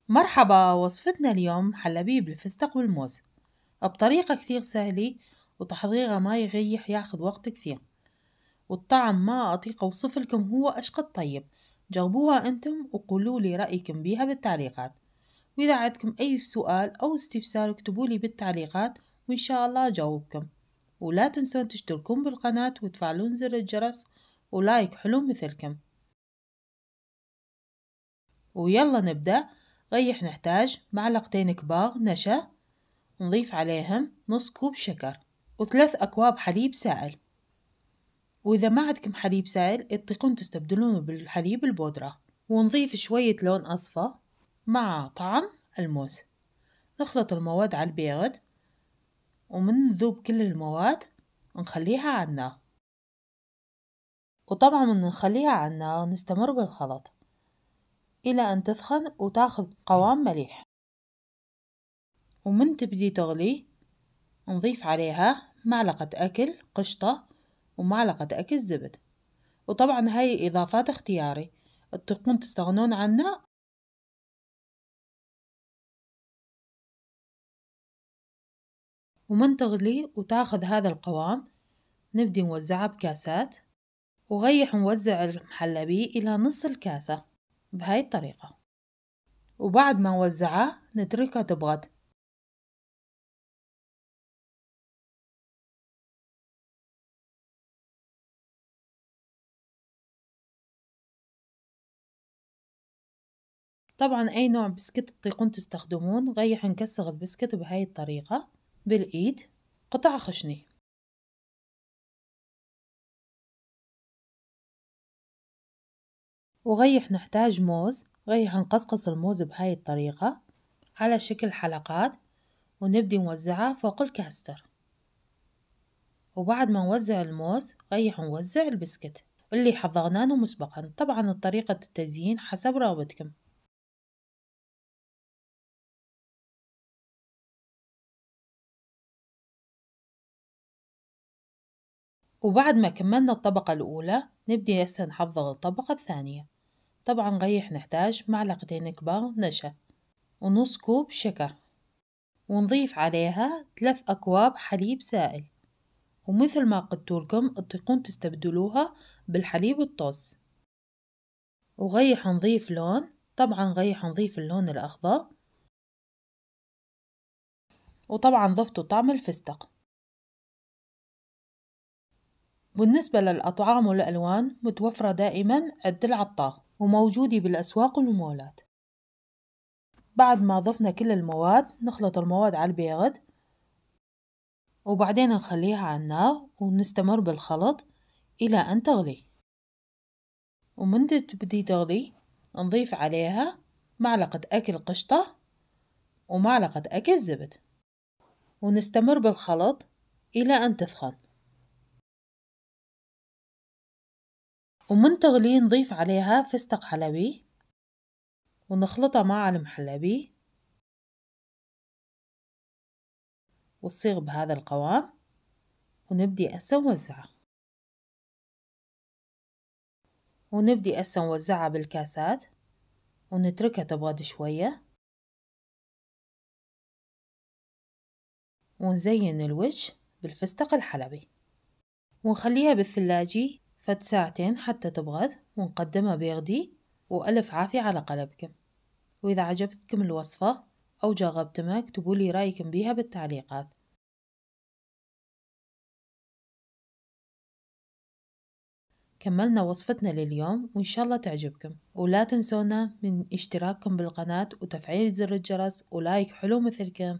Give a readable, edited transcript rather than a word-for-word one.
مرحبا، وصفتنا اليوم حلبيب بالفستق والموز بطريقة كثير سهلة، وتحضيرها ما يريح ياخذ وقت كثير، والطعم ما أطيق أوصفلكم هو أشقد طيب. جربوها أنتم وقولولي رأيكم بيها بالتعليقات، وإذا عندكم أي سؤال أو استفسار اكتبولي بالتعليقات وإن شاء الله أجاوبكم. ولا تنسون تشتركون بالقناة وتفعلون زر الجرس ولايك حلو مثلكم. ويلا نبدأ. ريح نحتاج معلقتين كبار نشا، نضيف عليهم نص كوب شكر وثلاث أكواب حليب سائل. وإذا ما عندكم حليب سائل تطيقون تستبدلونه بالحليب البودرة. ونضيف شوية لون أصفر مع طعم الموز. نخلط المواد على البارد، ومن ذوب كل المواد نخليها على النار. وطبعا من نخليها على النار نستمر بالخلط إلى أن تسخن وتاخذ قوام مليح. ومن تبدي تغلي نضيف عليها معلقة أكل قشطة ومعلقة أكل زبد. وطبعا هاي إضافات اختياري، تقوم تستغنون عنها. ومن تغلي وتاخذ هذا القوام نبدي نوزعها بكاسات، وغيح نوزع المحلبي إلى نص الكاسة بهاي الطريقة. وبعد ما نوزعها نتركها تبرد. طبعا أي نوع بسكت تطيقون تستخدمون. غيح نكسر البسكت بهاي الطريقة بالإيد قطع خشني. وغيح نحتاج موز. غيح نقصقص الموز بهاي الطريقة على شكل حلقات، ونبدي نوزعها فوق الكاستر. وبعد ما نوزع الموز غيح نوزع البسكت اللي حضرناه مسبقا. طبعا طريقة التزيين حسب رغبتكم. وبعد ما كملنا الطبقة الأولى نبدي هسه نحضر الطبقة الثانية. طبعا غيح نحتاج معلقتين كبار نشا ونص كوب شكر، ونضيف عليها 3 أكواب حليب سائل. ومثل ما قلتلكم تطيقون تستبدلوها بالحليب الطوز. وغيح نضيف لون. طبعا غيح نضيف اللون الأخضر، وطبعا ضفتوا طعم الفستق. بالنسبة للأطعام والألوان متوفرة دائما عند العطار وموجودة بالأسواق والمولات. بعد ما ضفنا كل المواد نخلط المواد على البارد، وبعدين نخليها على النار ونستمر بالخلط إلى أن تغلي. ومن تبدي تغلي نضيف عليها معلقة أكل قشطة ومعلقة أكل زبد، ونستمر بالخلط إلى أن تسخن. ومن تغلي نضيف عليها فستق حلبي ونخلطها مع المحلبي وتصير بهذا القوام. ونبدي هسه نوزعها. نوزعها بالكاسات ونتركها تبرد شوية، ونزين الوجه بالفستق الحلبي، ونخليها بالثلاجة فد ساعتين حتى تبرد، ونقدمها بيغدي. وألف عافية على قلبكم. وإذا عجبتكم الوصفة أو جربتمها اكتبولي رأيكم بيها بالتعليقات. كملنا وصفتنا لليوم وإن شاء الله تعجبكم. ولا تنسونا من اشتراككم بالقناة وتفعيل زر الجرس ولايك حلو مثلكم.